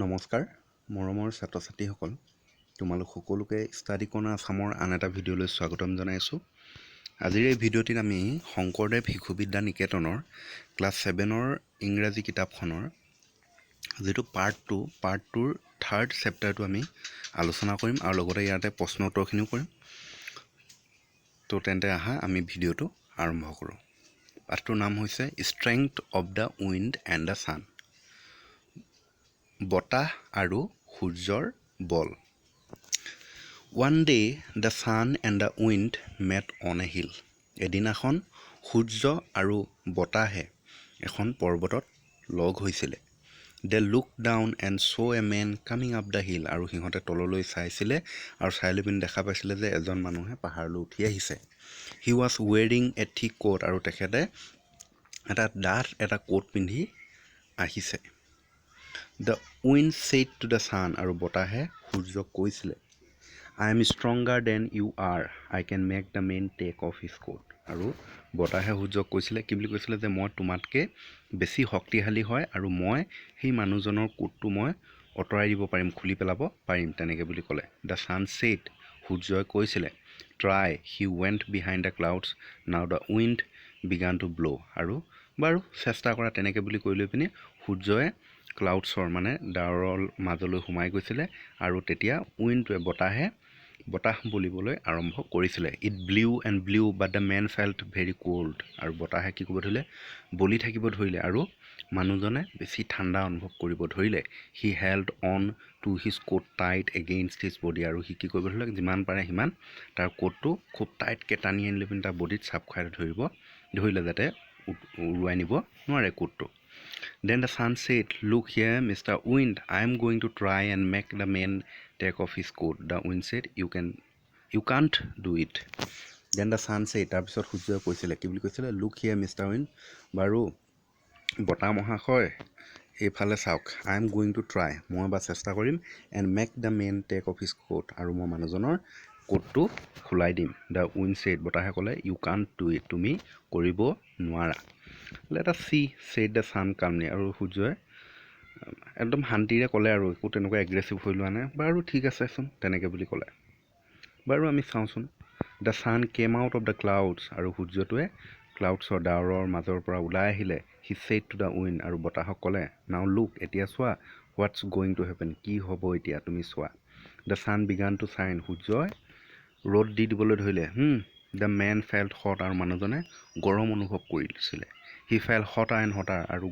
নমস্কাৰ মৰমৰ ছাত্ৰ ছাত্ৰীসকল তোমালোক সকলোকে ষ্টাডি কৰ্ণাৰ আসামৰ আন এটা ভিডিঅ'লৈ স্বাগতম জনাইছোঁ। আজিৰ এই ভিডিঅ'টিত আমি শংকৰদেৱ শিশু বিদ্যা নিকেতনৰ ক্লাছ 7ৰ ইংৰাজী কিতাপখনৰ যিটো পাৰ্ট 2ৰ থাৰ্ড চেপ্টাৰটো আমি আলোচনা কৰিম আৰু লগতে ইয়াতে প্ৰশ্ন উত্তৰখিনিও কৰিম। তো তেন্তে আহা আমি ভিডিঅ'টো আৰম্ভ কৰোঁ। পাঠটোৰ নাম হৈছে strength of the wind and the sun, বতাহ আৰু সূৰ্যৰ বল। One day the sun and the wind met on a hill. এদিনাখন সূৰ্য আৰু বতাহে এখন পৰ্বতত লগ হৈছিলে। They looked down and saw a man coming up the hill. আৰু সিহঁতে তললৈ চাইছিলে আৰু চাই লৈ পিনে দেখা পাইছিলে যে এজন মানুহে পাহাৰলৈ উঠি আহিছে। He was wearing a thick coat. আৰু তেখেতে এটা ডাঠ এটা কোট পিন্ধি আহিছে। The wind said to the sun. আৰু বতাহে সূৰ্যক কৈছিলে, I am stronger than you are. I can make the man take off his coat. আৰু বতাহে সূৰ্যক কৈছিলে কি বুলি কৈছিলে যে মই তোমাতকৈ বেছি শক্তিশালী হয় আৰু মই সেই মানুহজনৰ কোটটো মই আঁতৰাই দিব পাৰিম, খুলি পেলাব পাৰিম, তেনেকৈ বুলি ক'লে। The sun said. সূৰ্যই কৈছিলে, Try. He went behind the clouds. Now the wind began to blow. আৰু বাৰু চেষ্টা কৰা, তেনেকৈ বুলি কৈ লৈ পিনি সূৰ্যই ক্লাউডছৰ মানে ডাৱৰৰ মাজলৈ সোমাই গৈছিলে আৰু তেতিয়া উইণ্ডটোৱে বতাহ বলিবলৈ আৰম্ভ কৰিছিলে। It blew and blew but the man felt very cold. আৰু বতাহে কি কৰিব ধৰিলে, বলি থাকিব ধৰিলে আৰু মানুহজনে বেছি ঠাণ্ডা অনুভৱ কৰিব ধৰিলে। He held on to his coat tight against his body. আৰু সি কি কৰিব ধৰিলে, যিমান পাৰে সিমান তাৰ কোটটো খুব টাইটকৈ টানি আনি লৈ পিনি তাৰ বডিত চাপ খুৱাই ধৰিলে যাতে উৰুৱাই নিব নোৱাৰে কোটটো। Then the sun said, Look here, Mr. Wind, I am going to try and make the man take off his coat. The wind said, You can't do it. Then the sun said, তাৰপিছত সূৰ্যই কৈছিলে, কি বুলি কৈছিলে, Look here, Mr. Wind, বাৰু বতাহ মহাশয় এইফালে চাওক, I am going to try, মই এবাৰ চেষ্টা কৰিম, and make the man take off his coat, আৰু মই মানুহজনৰ কোটটো খোলাই দিম। The wind said, বতাহে ক'লে, You can't do it, তুমি কৰিব নোৱাৰা। Let us see, said the sun calmly. আৰু সূৰ্যই একদম শান্তিৰে ক'লে আৰু একো তেনেকুৱা এগ্ৰেছিভ হৈ লোৱা নাই। বাৰু ঠিক আছেচোন, তেনেকৈ বুলি ক'লে। বাৰু আমি চাওঁচোন। The sun came out of the clouds. আৰু সূৰ্যটোৱে ক্লাউডছৰ ডাৱৰৰ মাজৰ পৰা ওলাই আহিলে। He said to the wind. আৰু বতাহক ক'লে, Now look, এতিয়া চোৱা, what's going to happen, কি হ'ব এতিয়া তুমি চোৱা। The sun began to shine. সূৰ্যই ৰ'দ দিবলৈ ধৰিলে। The man felt hot. আৰু মানুহজনে গৰম অনুভৱ কৰিছিলে। He felt hotter and hotter. আৰু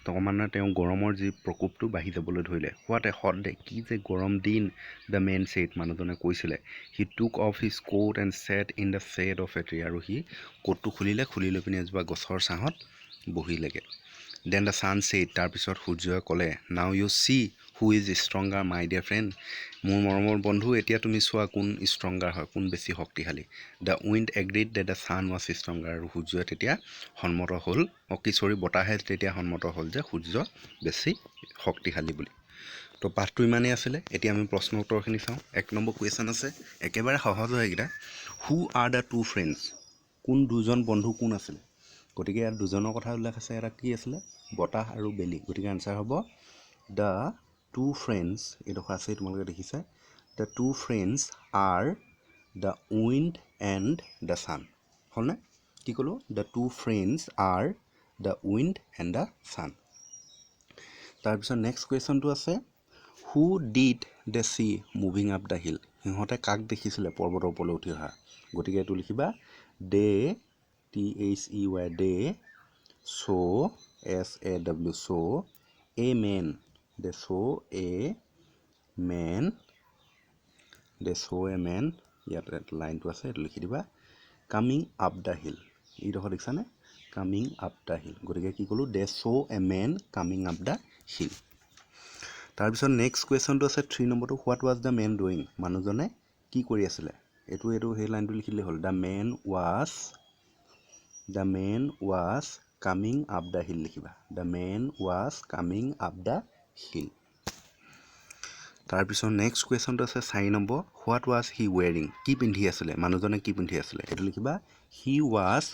ক্ৰমান্বয়ে তেওঁ গৰমৰ যি প্ৰকোপটো বাঢ়ি যাবলৈ ধৰিলে। What a hot day, কি যে গৰম দিন, the man said, মানুহজনে কৈছিলে। He took off his coat and sat in the shade of a tree. আৰু সি কোটটো খুলি লৈ পিনি এজোপা গছৰ ছাঁত বহিলেগৈ। Then the sun said, তাৰপিছত সূৰ্যই ক'লে, Now you see who is stronger, my dear friend. মোৰ মৰমৰ বন্ধু, এতিয়া তুমি চোৱা কোন ষ্ট্ৰংগাৰ হয়, কোন বেছি শক্তিশালী। The wind agreed that the sun was stronger. আৰু সূৰ্যই তেতিয়া সন্মত হ'ল, বতাহে তেতিয়া সন্মত হ'ল যে সূৰ্য বেছি শক্তিশালী বুলি। তো পাঠটো ইমানেই আছিলে। এতিয়া আমি প্ৰশ্ন উত্তৰখিনি চাওঁ। 1 নম্বৰ কুৱেশ্যন আছে, একেবাৰে সহজ হয় এইকেইটা। হু আৰ দ্য টু ফ্ৰেণ্ডছ, কোন দুজন বন্ধু কোন আছিলে? গতিকে ইয়াত দুজনৰ কথা উল্লেখ আছে। এটা কি আছিলে, বতাহ আৰু বেলি। গতিকে আনচাৰ হ'ব দ্য টু ফ্ৰেণ্ডছ, এইডোখৰ আছে তোমালোকে দেখিছা। The two friends are the wind and the sun. হ'লনে? কি ক'লোঁ? The two friends are the wind and the sun. তাৰপিছত নেক্সট কুৱেশ্যনটো আছে, who did the see moving up the hill. সিহঁতে কাক দেখিছিলে পৰ্বতৰ ওপৰলৈ উঠি অহা? গতিকে এইটো লিখিবা they, THEY, they saw' SAW, saw' a man, they saw' a man, ইয়াত লাইনটো আছে, এইটো লিখি দিবা কামিং আপ দ্য হিল। এইডোখৰ দেখিছানে, কামিং আপ দ্য হিল। গতিকে কি ক'লোঁ, they saw' a man coming up the hill. তাৰপিছত নেক্সট কুৱেশ্যনটো আছে 3 নম্বৰটো, what was the man doing, মানুহজনে কি কৰি আছিলে? এইটো সেই লাইনটো লিখিলে হ'ল, the man was coming up the hill লিখিবা, the man was coming up the hill. তাৰপিছত নেক্সট কুৱেশ্যনটো আছে 4 number, what was he wearing, কি পিন্ধি আছিলে? মানুহজনে কি পিন্ধি আছিলে? এইটো লিখিবা হি ৱাজ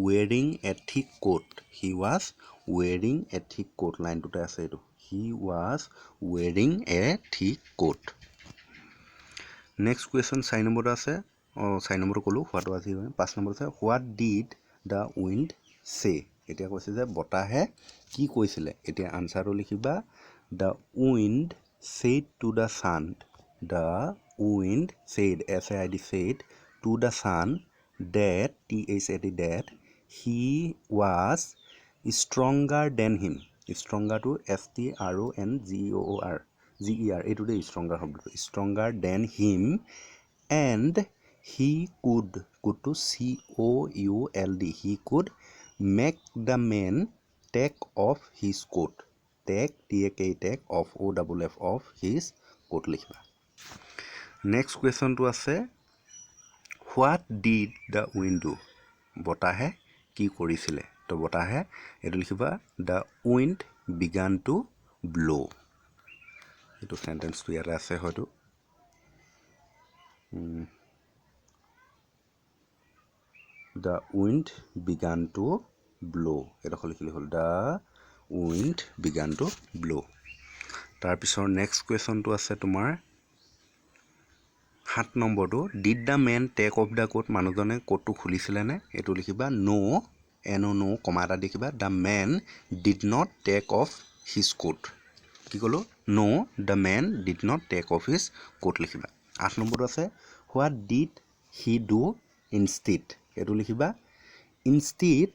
ৱেৰিং এ থিক কোট, হি ৱাজ ৱেৰিং এ থিক কোট। লাইনটোতে আছে এইটো, He was wearing a thick coat. Next question 4 number আছে 4 নম্বৰ ক'লো what was he wearing 5 number আছে what did the wind say এতিয়া কৈছে যে বতাহে কি কৈছিলে এতিয়া আনসাৰটো লিখিবা the wind said to the sun the wind said said said to the sun that that he was stronger than him stronger to stronger এইটো দে stronger শব্দটো stronger than him and he could to could he could make the man take off his coat take off of his coat লিখিবা next question to আছে what did the wind do বতাহে কি কৰিছিলে তো বতাহে এটো লিখিবা the wind began to blow এইটো সেন্টেন্স তো ইয়াতে আছে হয়তো the wind began to blow এটা লিখিলে হল the wind began to blow তাৰ পিছৰ নেক্সট কোৱেশ্চনটো আছে তোমাৰ 7 নম্বৰটো did the man take off the coat মানুহজনে কোটটো খুলিছিলে নে এটো লিখিবা no no কমা এটা দেখিবা the man did not take off his coat কি কলো no the man did not take off his coat লিখিবা 8 নম্বৰটো আছে what did he do instead এটো লিখিবা instead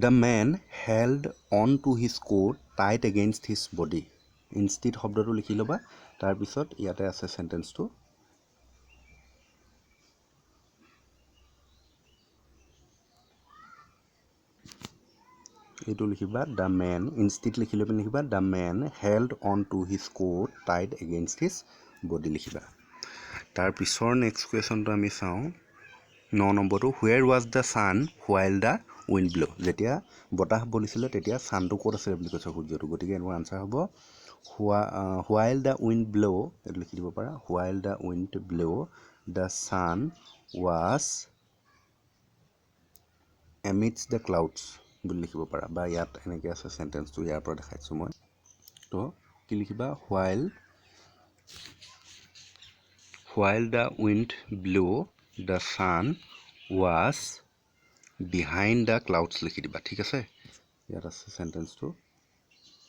the man held on to his coat tight against his body instead শব্দটো লিখি লবা তাৰ পিছত ইয়াতে আছে সেন্টেন্সটো এইটো লিখিবা the man instead লিখিলে লিখিবা the man held on to his coat tight against his body লিখিবা তাৰ পিছৰ নেক্সট কোৱেশ্চনটো আমি চাওঁ 9 নম্বৰটো where was the sun while the wind blew যেতিয়া বতাহ বলিছিলে তেতিয়া সানটো ক'ত আছিল বুলি কৈছে সূৰ্যটো গতিকে এৰ আনসাৰ হ'ব while the wind blow এটো লিখি দিব পাৰা while the wind blew the sun was amidst the clouds বুলি লিখিব পাৰা বা ইয়াত এনেকৈ আছে সেন্টেন্সটো ইয়াৰ পৰা দেখাইছো মই তো কি লিখিবা while the wind blew the sun was behind the clouds লিখি দিবা ঠিক আছে ইয়াত আছে সেন্টেন্সটো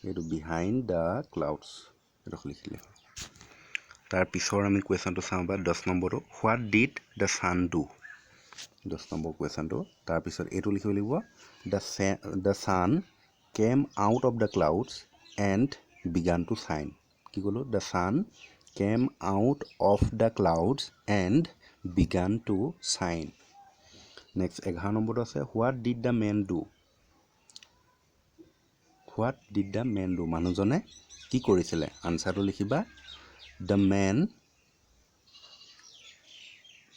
এইটো behind the clouds এটা লিখিলে তাৰ পিছৰ আমি কোৱেশ্চনটো চাওঁ বা 10 নম্বৰটো what did the sun do 10 number কোৱেশ্চনটো তাৰ পিছত এইটো লিখিব লাগিব the sun came out of the clouds and began to shine কি ক'লো the sun came out of the clouds and began to shine next 11 নম্বৰটো আছে what did the man do মানুহজনে কি কৰিছিলে আনসাৰটো লিখিবা the man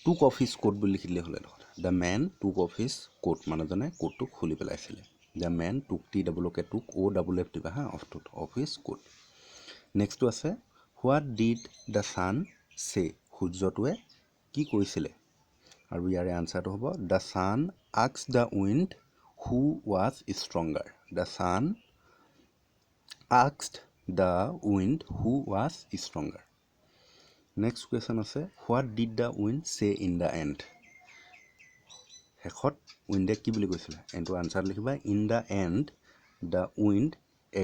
took off his coat বুলি লিখিলে হলে the man took off his coat মানুহজনে কোটটো খুলি পেলাইছিলে the man took off দিবা হা of his coat নেক্সটটো আছে what did the sun say সূৰ্যটোৱে কি কৈছিলে আৰু ইয়াৰে আনসাৰটো হ'ব the sun asked the wind who was stronger the sun asked the wind who was stronger next question আছে what did the wind say in the end শেষত উইন্ডে কি বুলি কৈছিলে এটো আনসাৰ লিখিবা in the end the wind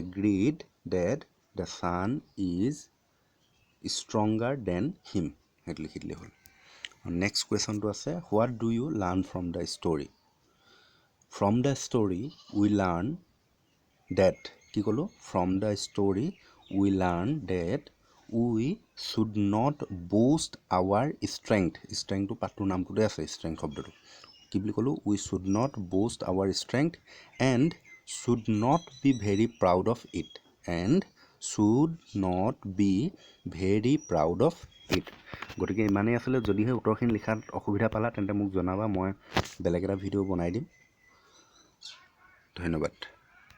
agreed that the sun is stronger than him হেত লিখি দিলে হল next question to আছে what do you learn from the story we learn that কি কলো from the story we learn that we should not boast our strength to পাঠৰ নামটোতে আছে strength শব্দটো কি বুলি কলো we should not boast our strength and should not be very proud of it গতিকে ইমানেই আছিলে যদিহে উত্তৰখিনি লিখাত অসুবিধা পালা তেন্তে মোক জনাবা মই বেলেগ এটা ভিডিও বনাই দিম ধন্যবাদ